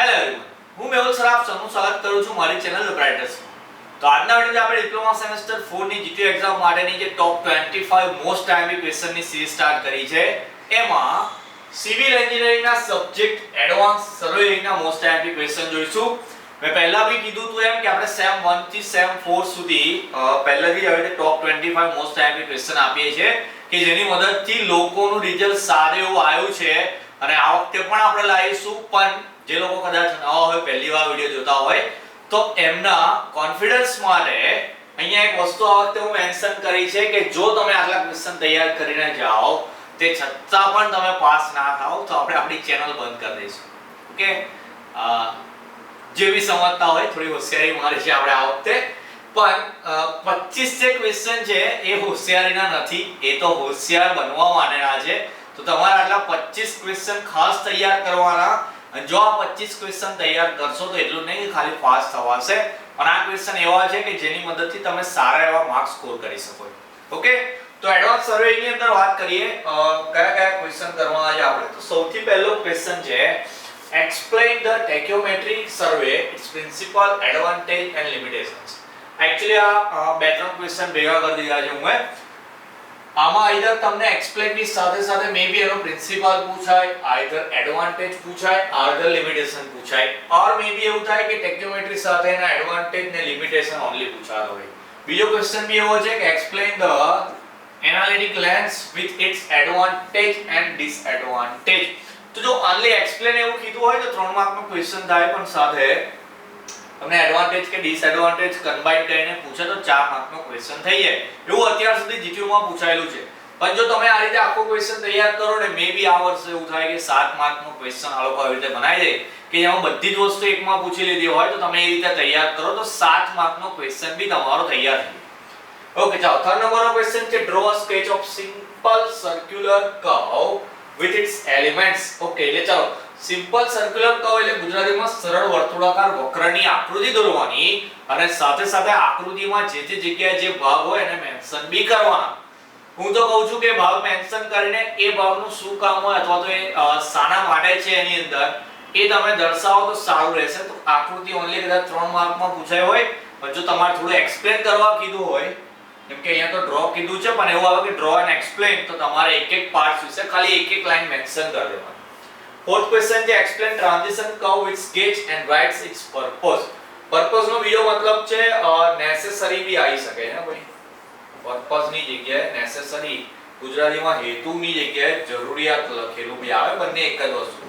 Hello everyone, હું મેહુલ સરાફ સૌનું સ્વાગત કરું છું મારી ચેનલ ધ બ્રાઇટર્સમાં. તો આજના વિડિયોમાં આપણે ડિપ્લોમા સેમેસ્ટર 4 ની જીટીયુ એક્ઝામ માટેની જે ટોપ 25 મોસ્ટ ટાઈમલી ક્વેશ્ચનની સિરીઝ સ્ટાર્ટ કરી છે. એમાં સિવિલ એન્જિનિયરિંગના સબ્જેક્ટ એડવાન્સ સર્વેઇંગના મોસ્ટ ટાઈમલી ક્વેશ્ચન જોઈશું. મેં પહેલા બી કીધું હતું એમ કે આપણે સેમ 1 થી સેમ 4 સુધી પહેલાથી હવે ટોપ 25 મોસ્ટ ટાઈમલી ક્વેશ્ચન આપીએ છીએ કે જેની મદદથી લોકોનું રિઝલ્ટ સારું એવું આવ્યું છે અને આ વખતે પણ આપણે લાવીશું. પણ જે લોકો કદાચ નવા હોય, પહેલી વાર વિડિયો જોતા હોય, તો એમના કોન્ફિડન્સ માટે અહીંયા એક વસ્તુ આ વખતે હું મેન્શન કરી છે કે જો તમે આટલા ક્વેશ્ચન તૈયાર કરીને જાઓ તે છતાં પણ તમે પાસ ના થાઓ તો આપણે આપણી ચેનલ બંધ કરી દઈશું. ઓકે, જે બી સમજતા હોય થોડી હોશિયારી મારી છે આપણે આ વખતે. પણ 25 જે ક્વેશ્ચન છે એ હોશિયારીના નથી, એ તો હોશિયાર બનવા માટેના છે. તો તમારે આટલા 25 ક્વેશ્ચન ખાસ તૈયાર કરવાના. અને જો આ 25 ક્વેશ્ચન તૈયાર કરશો તો એટલું નહીં કે ખાલી પાસ થવાશે, પણ આ ક્વેશ્ચન એવા છે કે જેની મદદથી તમે સારા એવા માર્ક્સ સ્કોર કરી શકો. ઓકે, તો એડવાન્સ સર્વે ની અંદર વાત કરીએ કયા કયા ક્વેશ્ચન કરવાના છે આપણે. તો સૌથી પહેલો ક્વેશ્ચન છે explain the tachyometric survey, its principal, advantage and limitations. Actually આ બે ત્રણ ક્વેશ્ચન ભેગા કરી દીધા છે હું. આમાં આઈધર તમને એક્સપ્લેન ની સાથે સાથે મે બી એનો પ્રિન્સિપલ પૂછાય, આઈધર એડવાન્ટેજ પૂછાય, આઈધર લિમિટેશન પૂછાય, ઓર મે બી એવું થાય કે ટેક્યોમેટ્રી સાથે એના એડવાન્ટેજ ને લિમિટેશન ઓન્લી પૂછાતો હોય. બીજો ક્વેશ્ચન બી એવો છે કે explain the analytic lens with it's advantage and disadvantage. તો જો ઓન્લી એક્સપ્લેન એવું કીધું હોય તો 3 માર્ક નો ક્વેશ્ચન થાય, પણ સાથે તમને એડવાન્ટેજ કે ડિસએડવાન્ટેજ કમ્બાઈન કરીને પૂછે તો 4 માર્ક નો ક્વેશ્ચન થઈ જાય. એવું અત્યાર સુધી જીટીયુ માં પૂછાયેલું છે. પણ જો તમે આ રીતે આખો ક્વેશ્ચન તૈયાર કરો ને મે બી આ વર્ષે એવું થાય કે 7 માર્ક નો ક્વેશ્ચન આ લોકો આવી રીતે બનાવી દે કે જેમાં બધી જ વસ્તુ એકમાં પૂછી લીધી હોય, તો તમે એ રીતે તૈયાર કરો તો 7 માર્ક નો ક્વેશ્ચન બી તમારો તૈયાર થઈ જાય. ઓકે, ચાલો થર્ડ નંબરનો ક્વેશ્ચન છે draw a sketch of simple circular curve with its elements. Okay, એટલે ચાલો સિમ્પલ સર્ક્યુલર કર્વ એટલે ગુજરાતીમાં સરળ વર્તુળાકાર વક્રની આકૃતિ દોરવાની અને સાથે સાથે આકૃતિમાં જે તે જગ્યાએ જે ભાગ હોય એને મેન્શન બી કરવાના. હું તો કહું છું કે ભાગ મેન્શન કરીને એ ભાગનું શું કામ હોય અથવા તો એ શાના માટે છે એની અંદર એ તમે દર્શાવો તો સારું રહેશે. તો આકૃતિ ઓન્લી કદાચ 3 માર્કમાં પૂછાય હોય, પણ જો તમારે થોડું એક્સપ્લેન કરવા કીધું હોય, કેમ કે અહીંયા તો ડ્રો કીધું છે પણ એવું આવે કે ડ્રો એન્ડ એક્સપ્લેન, તો તમારે એક એક પાર્ટ વિશે ખાલી એક એક લાઈન મેન્શન કરી દેવાની. ફોર્થ ક્વેશ્ચન છે explain transition curve with sketch and writes its purpose. Purpose નો બીજો મતલબ છે નેસેસરી બી આવી શકે છે ભાઈ. પર્પઝ ની જગ્યાએ નેસેસરી, ગુજરાતીમાં હેતુની જગ્યાએ જરૂરિયાત લખેલું બી આવે, બંને એક જ વસ્તુ.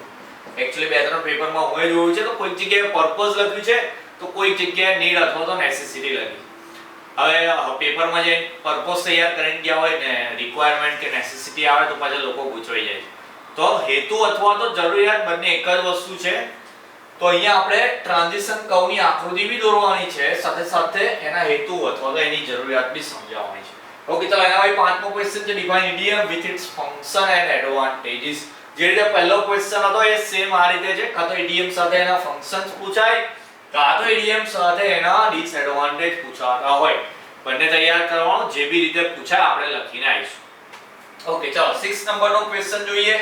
એક્ચ્યુઅલી બે ત્રણ પેપરમાં હું જોયું છે તો કોઈ જગ્યાએ પર્પઝ લખ્યું છે તો કોઈ જગ્યાએ નીડ અથવા તો નેસેસિટી લખી. હવે પેપરમાં જે પર્પઝ તૈયાર કરીને ગયા હોય ને રિક્વાયરમેન્ટ કે નેસેસિટી આવે તો પાછા લોકો ગૂંચવાઈ જાય છે. તો હેતુ અથવા તો જરૂરિયાત બંને એક જ વસ્તુ છે. તો અહીંયા આપણે ટ્રાન્ઝિશન કર્વની આકૃતિ બી દોરવાની છે, સાથે સાથે એના હેતુ અથવા તો એની જરૂરિયાત બી સમજાવવાની છે. ઓકે, તો એના ભાઈ પાંચમો ક્વેશ્ચન છે define EDM with its function and advantages. જે રીતે પહેલો ક્વેશ્ચન હતો એ સેમ આ રીતે છે, કાં તો ઇડિયમ સાથે એના ફંક્શન્સ પૂછાય, કાં તો ઇડિયમ સાથે એના ડિસએડવાન્ટેજ પૂછાતા હોય. બંને તૈયાર કરવાનું, જે બી રીતે પૂછાય આપણે લખીને આવીશું. ઓકે, ચાલો 6 નંબરનો ક્વેશ્ચન જોઈએ.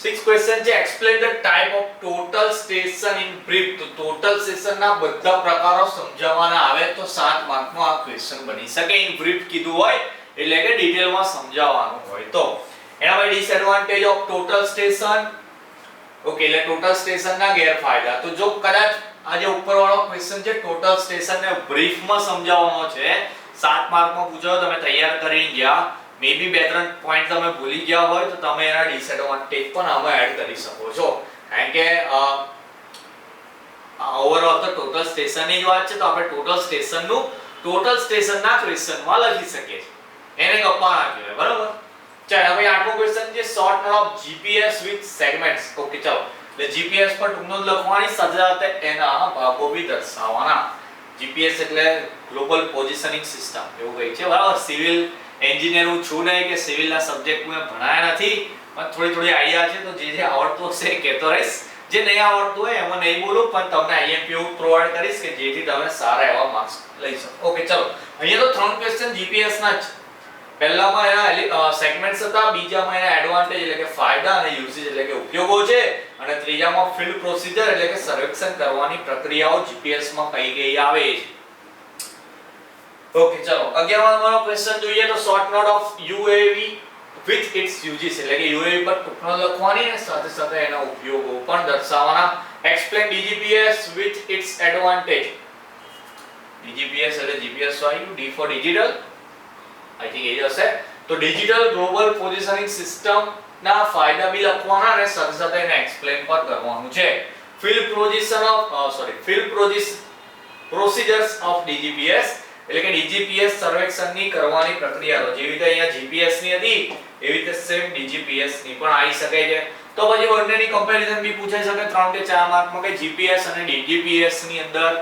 6 ક્વેશ્ચન છે explain the type of total station in brief. તો ટોટલ સ્ટેશનના બધા પ્રકારો સમજાવવાના આવે તો 7 માર્કનો આ ક્વેશ્ચન બની શકે. ઇન બ્રીફ કીધું હોય એટલે કે ડિટેલમાં સમજાવવાનું હોય. તો એના માટે disadvantage of total station. Okay, એટલે ટોટલ સ્ટેશનના ગેરફાયદા. તો જો કદાચ આ જે ઉપરવાળો ક્વેશ્ચન છે ટોટલ સ્ટેશનને બ્રીફમાં સમજાવવાનો છે, 7 માર્કમાં પૂછાયો, તમે તૈયાર કરીને ગયા, મે બી બે ત્રણ પોઈન્ટ તમે ભૂલી ગયા હોય તો તમે એના ડિસએડવાન્ટેજ પણ આમાં એડ કરી શકો છો. કારણ કે ઓવરઓલ તો ટોટલ સ્ટેશનની જ વાત છે, તો આપણે ટોટલ સ્ટેશનનું ટોટલ સ્ટેશનના ક્વેશ્ચનમાં લખી શકીએ છીએ. એને ગપ્પા ના કહેવાય, બરાબર. ચાલો ભાઈ આઠમો ક્વેશ્ચન છે short note of GPS with segments. Okay, ચાલો એટલે જીપીએસ પર ટૂંકનોટ લખવાની સાથે સાથે એના ભાગો બી દર્શાવવાના. જીપીએસ એટલે ગ્લોબલ પોઝિશનિંગ સિસ્ટમ એવું કંઈક છે, બરાબર. સિવિલ એન્જિનિયર હું છું નહીં કે સિવિલના સબ્જેક્ટ મેં ભણાયા નથી, પણ થોડી આઈડિયા છે. તો જે આવડતું હશે એ કહેતો રહીશ, જે નહીં આવડતું હોય એમાં નહીં બોલું, પણ તમને આઈએમપી હું પ્રોવાઈડ કરીશ કે જેથી તમે સારા એવા માર્ક્સ લઈ શકો. ઓકે, ચલો અહીંયા તો 3 ક્વેશ્ચન જીપીએસ ના જ. પહેલામાં એના સેગમેન્ટ્સ હતા, બીજામાં એના એડવાન્ટેજ એટલે કે ફાયદા અને યુઝેજ એટલે કે ઉપયોગો છે, અને ત્રીજામાં ફિલ્ડ પ્રોસિજર એટલે કે સર્વેક્ષણ કરવાની પ્રક્રિયાઓ જીપીએસ માં કઈ કઈ આવે છે. ઓકે ચલો 11મો ક્વેશ્ચન જોઈએ તો short note of UAV with its uses એટલે કે યુએવી પર ટૂંકનો લખવાની અને સાથે સાથે એના ઉપયોગો પણ દર્શાવવાના. explain DGPS with its advantage. DGPS એટલે GPS વાળું D for digital I think એ હશે. તો ડિજિટલ ગ્લોબલ પોઝિશનિંગ સિસ્ટમ ના ફાયદા બી લખવાના અને સાથે સાથે એને એક્સપ્લેન પણ કરવાનું છે. ફિલ્ડ પ્રોસિજર્સ ઓફ DGPS એટલે કે DGPS સર્વેક્ષણની કરવાની પ્રક્રિયા જેવી રીતે અહીંયા GPS ની હતી એવી રીતે સેમ DGPS ની પણ આવી શકે છે. તો પછી બંનેની કમ્પેરિઝન બી પૂછાઈ શકે 3 કે 4 માર્કમાં કે GPS અને DGPS ની અંદર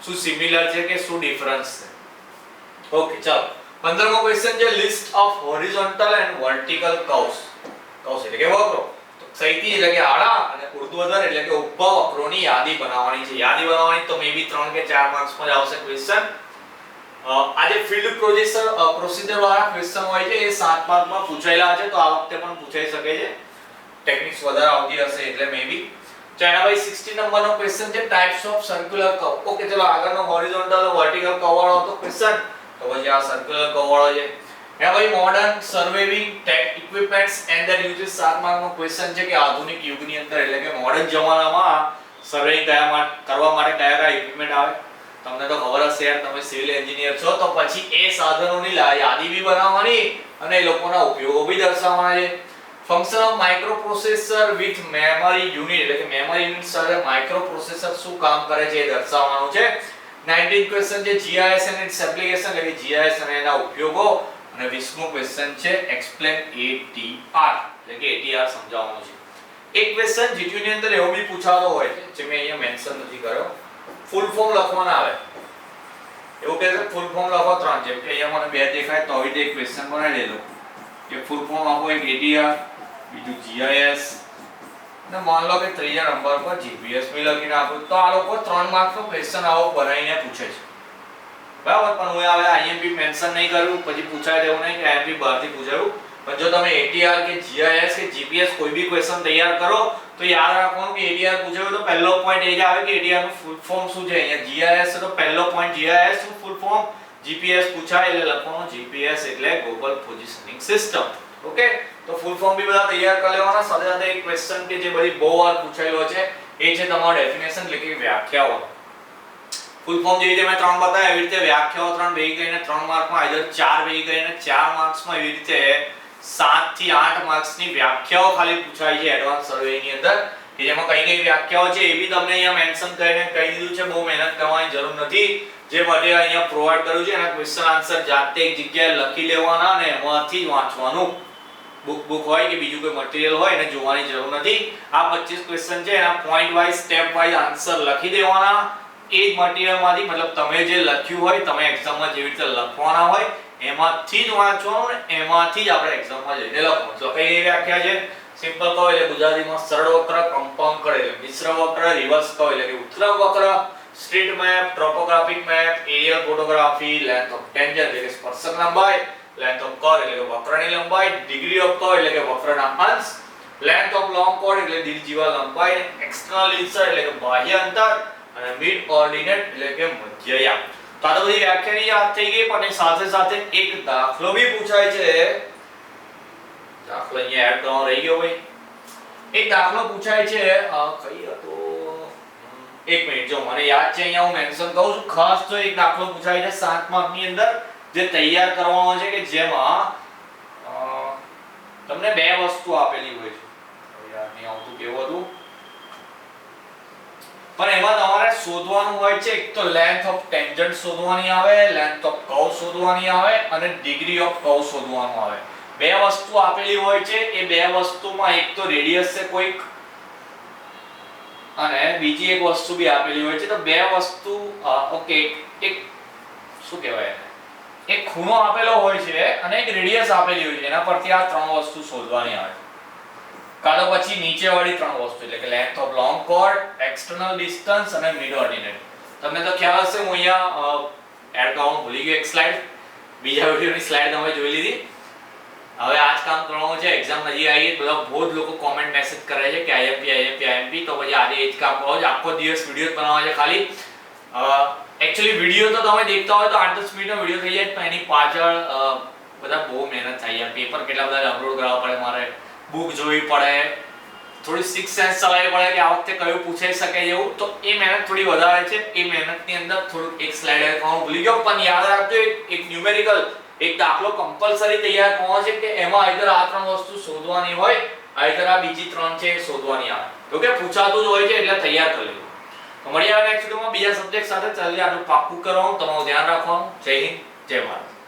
શું સિમિલર છે કે શું ડિફરન્સ છે. ઓકે ચાલો 15મો ક્વેશ્ચન છે list of horizontal and vertical curves. Curves એટલે કે વક્રો. તો ક્ષૈતિજ એટલે કે આડા અને ઊર્ધ્વધર એટલે કે ઊભા વક્રોની યાદી બનાવવાની છે. યાદી બનાવવાની તો મે બી 3 કે 4 માર્ક્સમાં જ આવશે ક્વેશ્ચન. આજે ફિલ્ડ પ્રોસિજર વાળા ક્વેશ્ચન હોય છે એ 7 માર્કમાં પૂછાયેલા છે તો આ વખતે પણ પૂછાઈ શકે છે. ટેકનિક્સ વધારે આવતી હશે એટલે મે બી. ચાઇના ભાઈ 16 નંબરનો ક્વેશ્ચન છે types of circular curve. Okay ચલો આગળનો હોરિઝોન્ટલ અને વર્ટિકલ કર્વ વાળો હતો ક્વેશ્ચન. તો પછી આ સર્ક્યુલર કર્વ વાળો છે. એના ભાઈ modern surveying equipments and their uses 7 માર્કનો ક્વેશ્ચન છે કે આધુનિક યુગની અંદર એટલે કે મોડર્ન જમાનામાં સર્વેઇંગ કરવા માટે કયા ઇક્વિપમેન્ટ આવે. તમને તો ખબર હશે યાર તમે સિવિલ એન્જિનિયર છો તો પછી એ સાધનોની યાદી બી બનાવવાની અને એ લોકોના ઉપયોગો બી દર્શાવવાના છે. Function of microprocessor with memory unit એટલે કે મેમરી યુનિટ સાથે માઇક્રોપ્રોસેસર શું કામ કરે છે એ દર્શાવવાનું છે. 19 ક્વેશ્ચન છે GIS and its application એટલે કે GIS અને એના ઉપયોગો અને 20મો ક્વેશ્ચન છે explain ATR એટલે કે ATR સમજાવવાનું છે. એક ક્વેશ્ચન જીટીયુ ની અંદર એવો બી પૂછાતો હોય છે જે મેં અહીંયા મેન્શન નથી કર્યો. ફૂલ ફોર્મ લખવાના આવે. એવું કહે છે ફૂલ ફોર્મ લખો 3 જેમ કે અહીંયા મને 2 દેખાય તો આવી રીતે ક્વેશ્ચન બનાવી દેલો. કે ફૂલ ફોર્મ આપો એક ATR બીજું GIS અને માન લો કે ત્રીજા નંબર પર GPS બી લખીને આપો તો આ લોકો 3 માર્ક્સનો ક્વેશ્ચન આવો બનાવીને પૂછે છે. બરાબર પણ હું હવે IMP મેન્શન નહીં કર્યું પછી પૂછાય દેવું નહીં કે IMP બહારથી પૂછાયું. પણ જો તમે ATR કે GIS કે GPS કોઈ બી ક્વેશ્ચન તૈયાર કરો તો યાદ રાખવાનું કે ATR પૂછાયું તો પહેલો પોઈન્ટ એ જ આવે કે ATR નું ફૂલ ફોર્મ શું છે. અહીંયા GIS તો પહેલો પોઈન્ટ GIS નું ફૂલ ફોર્મ, GPS પૂછાય એટલે લખવાનું GPS એટલે ગ્લોબલ પોઝિશનિંગ સિસ્ટમ. ઓકે તો ફૂલ ફોર્મ બી બધા તૈયાર કરી લેવાના. સાથે સાથે એક ક્વેશ્ચન કે જે બધી બહુ વાર પૂછાયેલો છે એ છે તમારો ડેફિનેશન એટલે કે વ્યાખ્યાઓ. ફૂલ ફોર્મ જેવી રીતે મેં 3 બતાવ્યા એવી રીતે વ્યાખ્યાઓ 3 ભેગી કરીને 3 માર્કમાં આઈધર 4 ભેગી કરીને 4 માર્ક્સમાં એવી રીતે 7 થી 8 માર્ક્સની વ્યાખ્યાઓ ખાલી પૂછાય છે એડવાન્સ સર્વેની અંદર કે જેમાં કઈ કઈ વ્યાખ્યાઓ છે એ બી તમને અહીંયા મેન્શન કરીને કહી દીધું છે. બહુ મહેનત કરવાની જરૂર નથી. જે મટીરીયલ અહીંયા પ્રોવાઈડ કર્યું છે એના ક્વેશ્ચન આન્સર જાતે એક જગ્યાએ લખી લેવાના અને એમાંથી જ વાંચવાનું. બુક હોય કે બીજું કોઈ મટીરીયલ હોય એને જોવાની જરૂર નથી. આ 25 ક્વેશ્ચન છે એના point wise step wise answer લખી દેવાના. એ જ મટીરીયલમાંથી મતલબ તમે જે લખ્યું હોય તમે એક્ઝામમાં જેવી રીતે લખવાના હોય એમાંથી જ વાંચવાનું ને એમાંથી જ આપણે એક્ઝામમાં જઈને લખવાનું. તો કઈ વ્યાખ્યા છે સિમ્પલ કહો એટલે ગુજરાતીમાં સરળ વક્ર, કમ્પાઉન્ડ કર્વ એટલે મિશ્ર વક્ર, રિવર્સ કર્વ એટલે કે ઉત્તમ વક્ર, street map, topographic map, aerial photography, length of tangent એટલે કે સ્પર્શક લંબાઈ, લેન્થ ઓફ કર્વ એટલે કે વક્રની લંબાઈ, ડિગ્રી ઓફ કર્વ એટલે કે વક્રના અંશ, લેન્થ ઓફ લોંગ કોર્ડ એટલે દ્વિજીવા લંબાઈ, એક્સટર્નલ ઇન્સર્ટ એટલે કે બાહ્ય અંતર અને મિડ ઓર્ડિનેટ એટલે કે મધ્ય યામ. તો આ તો બધી વ્યાખ્યાની યાદ થઈ ગઈ પણ સાથે સાથે એક દાખલો બી પૂછાય છે. દાખલો અહીંયા એડ કરવાનો રહી ગયો ભાઈ. એક દાખલો પૂછાય છે કઈ હતો એક મિનિટ જો મને યાદ છે અહીંયા હું મેન્શન કરું છું ખાસ. તો એક દાખલો પૂછાય છે 7 માર્કની અંદર જે તૈયાર કરવાનો છે કે જેમાં તમને બે વસ્તુ આપેલી હોય છે. યાર નહીં આવતું કેવું હતું પણ એમાં તમારે શોધવાનું હોય છે. એક તો લેન્થ ઓફ ટેન્જન્ટ શોધવાની આવે, લેન્થ ઓફ કર્વ શોધવાની આવે અને ડિગ્રી ઓફ કર્વ શોધવાનું આવે. બે વસ્તુ આપેલી હોય છે. એ બે વસ્તુમાં એક તો રેડિયસ છે કોઈક અને બીજી એક વસ્તુ બી આપેલી હોય છે. તો બે વસ્તુ ઓકે એક શું કહેવાય એક ખૂણો આપેલો હોય છે અને એક રેડિયસ આપેલી હોય છે. એના પરથી આ ત્રણ વસ્તુ શોધવાની આવે. કાં તો પછી નીચેવાળી ત્રણ વસ્તુ એટલે કે length of long chord, external distance અને મિડ ઓર્ડિનેટ. તમને તો ખ્યાલ હશે હું અહીંયા એડ કરવાનું ભૂલી ગયો એક સ્લાઇડ. બીજા વિડિયોની સ્લાઇડ તમે જોઈ લીધી. હવે આ જ કામ કરવાનું છે. એક્ઝામ નજીક આવી બધા બહુ જ લોકો કોમેન્ટ મેસેજ કરે છે કે આઈએમપી તો પછી આજે એ જ કામ કરો છો. આખો દિવસ વિડીયો બનાવવા છે ખાલી. એકચ્યુઅલી વિડીયો તો તમે દેખતા હોય તો 8-10 મિનિટનો વિડીયો થઈ જાય, પણ એની પાછળ બધા બહુ મહેનત થાય યાર. પેપર કેટલા બધા ડાઉનલોડ કરવા પડે, મારે બુક જોવી પડે, થોડી સિક્સ સેન્સ ચલાવવી પડે કે આ વખતે કયું પૂછાઈ શકે એવું. તો એ મહેનત થોડી વધારે છે. એ મહેનતની અંદર થોડું એક સ્લાઇડ કરવાનું ભૂલી ગયો, પણ યાદ રાખજો એક ન્યુમેરિકલ એક દાખલો કમ્પલસરી તૈયાર કરવાનો છે કે એમાં આઈધર આ 3 વસ્તુ શોધવાની હોય, આઈધર આ બીજી 3 છે શોધવાની આવે. ઓકે, પૂછાતું જ હોય છે એટલે તૈયાર કરી લેવું. તો મળીએ નેક્સ્ટ વિડિયોમાં બીજા સબ્જેક્ટ સાથે. ચાલીએ આનું પાક્કું કરવાનું, તમારું ધ્યાન રાખવાનું. જય હિન્દ, જય ભારત.